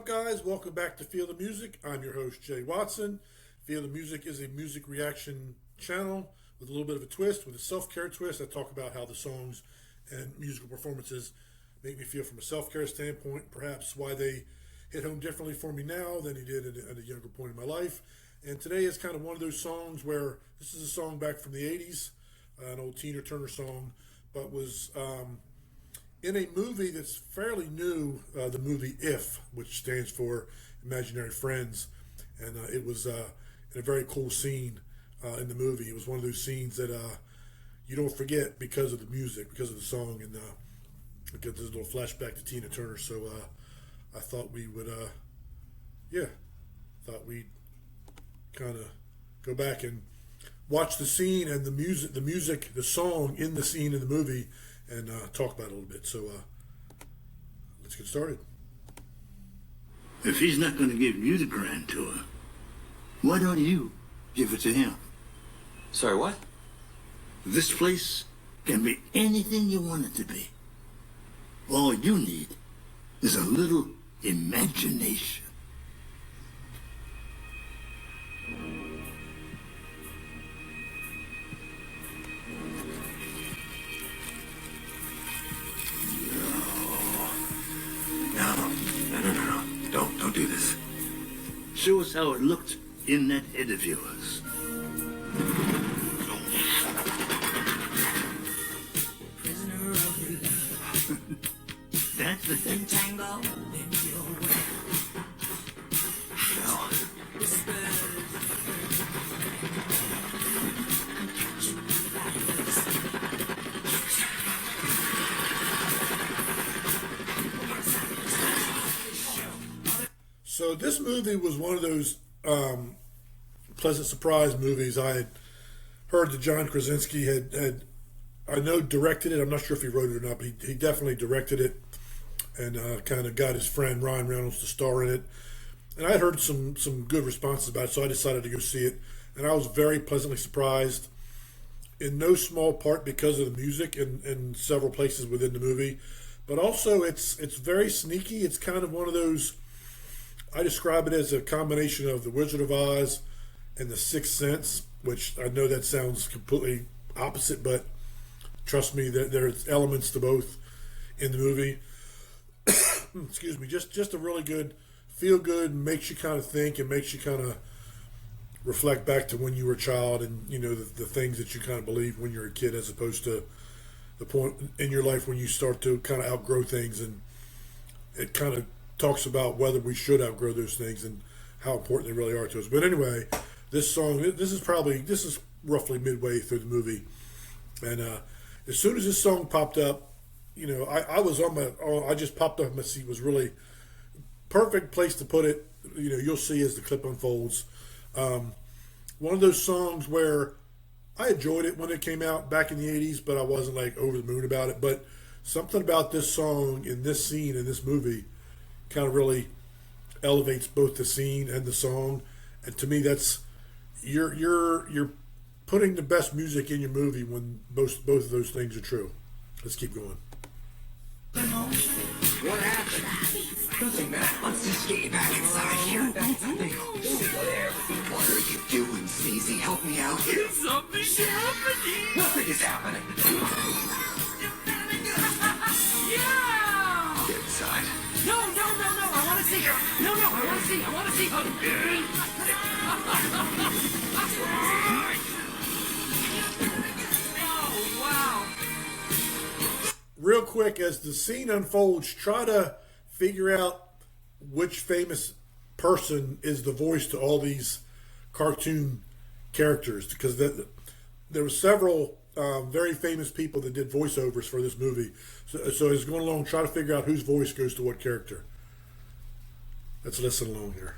up, guys? Welcome back to Feel the Music. I'm your host, Jay Watson. Feel the Music is a music reaction channel with a little bit of a twist, with a self-care twist. I talk about how the songs and musical performances make me feel from a self-care standpoint, perhaps why they hit home differently for me now than he did at a younger point in my life. And today is kind of one of those songs where this is a song back from the 80s, an old Tina Turner song, but was in a movie that's fairly new, the movie If, which stands for Imaginary Friends. And it was in a very cool scene in the movie. It was one of those scenes that you don't forget because of the music, because of the song, and because there's a little flashback to Tina Turner. So I thought we would, we'd kind of go back and watch the scene and the music, the song in the scene in the movie, and talk about it a little bit. So let's get started. If he's not going to give you the grand tour, why don't you give it to him? Sorry, what? This place can be anything you want it to be. All you need is a little imagination. No. Don't do this. Show us how it looked in that head of yours. Prisoner of your love. That's the thing. Tango in your way. So this movie was one of those pleasant surprise movies. I had heard that John Krasinski had I know directed it. I'm not sure if he wrote it or not, but he definitely directed it, and kind of got his friend Ryan Reynolds to star in it. And I had heard some good responses about it, so I decided to go see it. And I was very pleasantly surprised, in no small part because of the music in several places within the movie, but also it's very sneaky. It's kind of one of those, I describe it as a combination of The Wizard of Oz and The Sixth Sense, which I know that sounds completely opposite, but trust me, there's elements to both in the movie. Excuse me, just a really good, feel good, makes you kind of think and makes you kind of reflect back to when you were a child and, you know, the things that you kind of believe when you're a kid, as opposed to the point in your life when you start to kind of outgrow things. And it kind of talks about whether we should outgrow those things and how important they really are to us. But anyway, this song, this is roughly midway through the movie, and as soon as this song popped up, you know, I just popped up my seat. It was really perfect place to put it. You know, you'll see as the clip unfolds. One of those songs where I enjoyed it when it came out back in the 80s, but I wasn't like over the moon about it. But something about this song in this scene in this movie kind of really elevates both the scene and the song. And to me, that's you're putting the best music in your movie when both of those things are true. Let's keep going. What happened? Nothing, man. Let's just get you back inside here. What are you doing, Sneezy? Help me out here. Something's happening. Nothing is happening. Yeah! Get inside. No, I want to see her. No, I want to see Oh, wow. Real quick, as the scene unfolds, try to figure out which famous person is the voice to all these cartoon characters, because there were several very famous people that did voiceovers for this movie. So as going along, try to figure out whose voice goes to what character. Let's listen along here.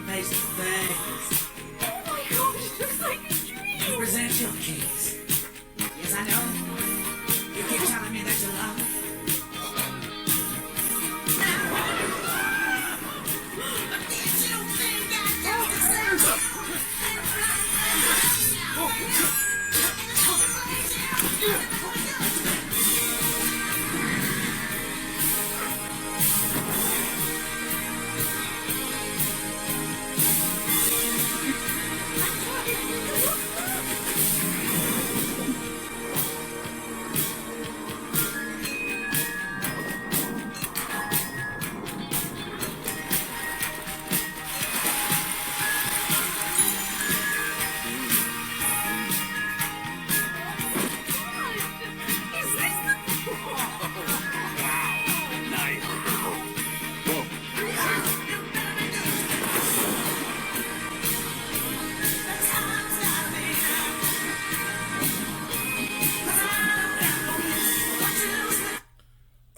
Face to face. Oh my gosh, looks like a dream. Present your case. Yes, I know. You keep telling me that you love me. Is this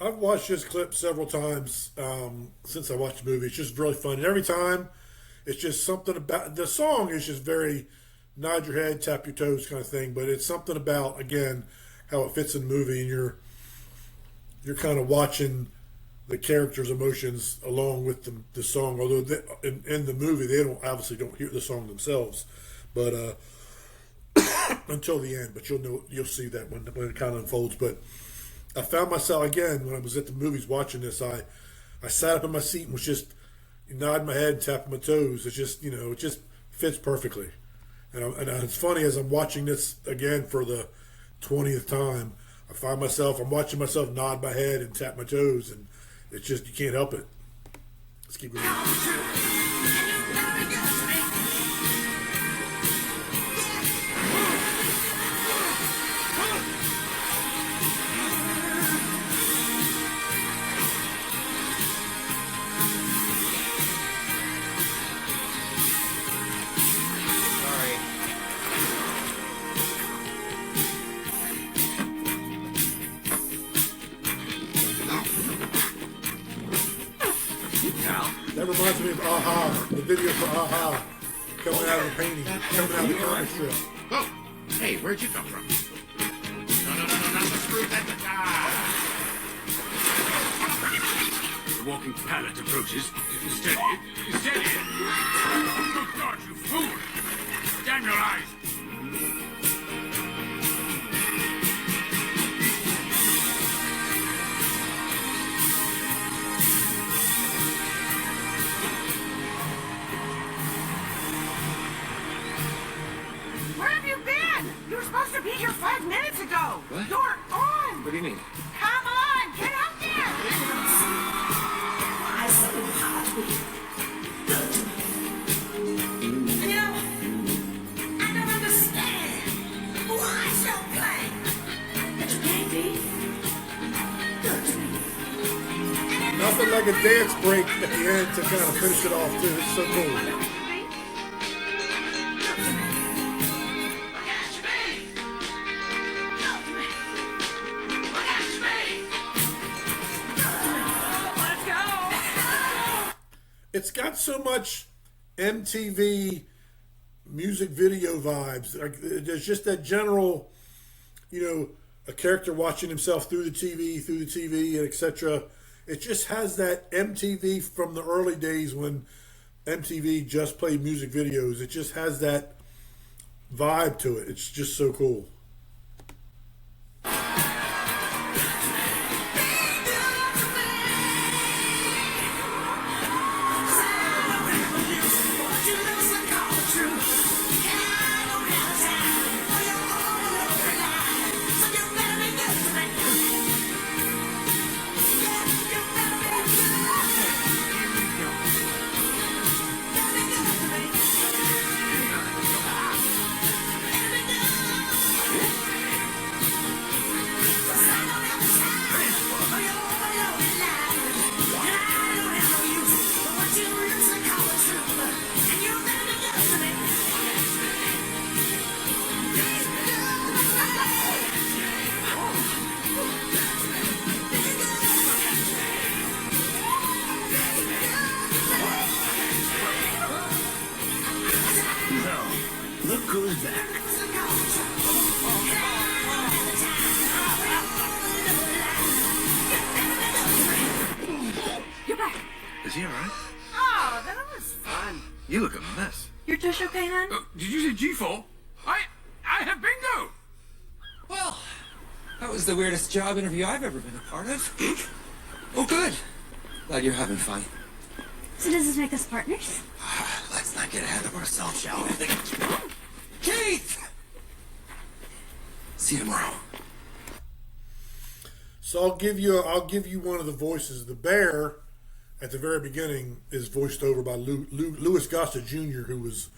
I've watched this clip several times since I watched the movie. It's just really fun. And every time, it's just something about the song is just very nod your head, tap your toes kind of thing. But it's something about, again, how it fits in the movie, and you're kind of watching the characters' emotions along with the song. Although in the movie they don't hear the song themselves, but until the end. But you'll see that when it kind of unfolds. But I found myself again when I was at the movies watching this. I sat up in my seat and was just nodding my head and tapping my toes. It's just it just fits perfectly. And it's funny as I'm watching this again for the 20th time. I find I'm watching myself nod my head and tap my toes, and it's just you can't help it. Let's keep going. That reminds me of Aha, the video for Aha, coming out of the painting, coming out of the comic strip. Oh, hey, where'd you come from? No, not the screw that the walking pallet approaches. Steady. Good God, you fool! Damn your eyes! Where have you been? You were supposed to be here 5 minutes ago. What? You're on. What do you mean? Come on, get out there. Why so hard to be good to me? I don't understand why so plain that you can't be good to me. Nothing like a dance break at the end to kind of finish it off too. It's so cool. It's got so much MTV music video vibes. Like, there's just that general, a character watching himself through the TV, and etc. It just has that MTV from the early days when MTV just played music videos. It just has that vibe to it. It's just so cool. goes back. You're back. Is he all right? Oh, that was fun. You look a mess. Your tush okay, hon? Did you say G4? I have bingo. Well, that was the weirdest job interview I've ever been a part of. Oh, good. Glad you're having fun. So does this make us partners? Let's not get ahead of ourselves, shall we? Keith! See you tomorrow. So I'll give you one of the voices. The bear at the very beginning is voiced over by Louis Gossett Jr., who was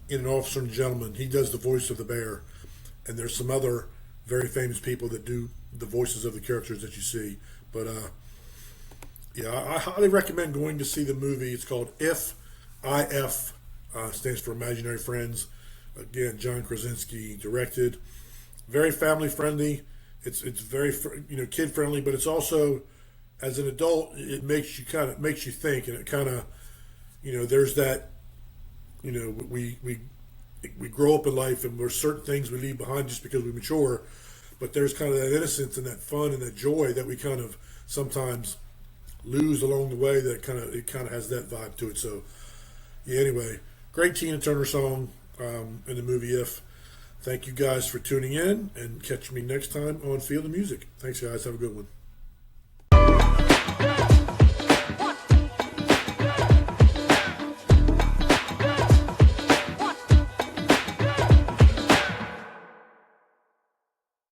in An Officer and a Gentleman. He does the voice of the bear, and there's some other very famous people that do the voices of the characters that you see. But yeah, I highly recommend going to see the movie. It's called If. Stands for Imaginary Friends. Again, John Krasinski directed. Very family friendly. It's very kid friendly, but it's also, as an adult, it makes you think, and it kind of there's that we grow up in life, and there's certain things we leave behind just because we mature, but there's kind of that innocence and that fun and that joy that we kind of sometimes lose along the way. That it kind of has that vibe to it. So yeah, anyway, great Tina Turner song in the movie If. Thank you guys for tuning in, and catch me next time on Feel the Music. Thanks, guys. Have a good one.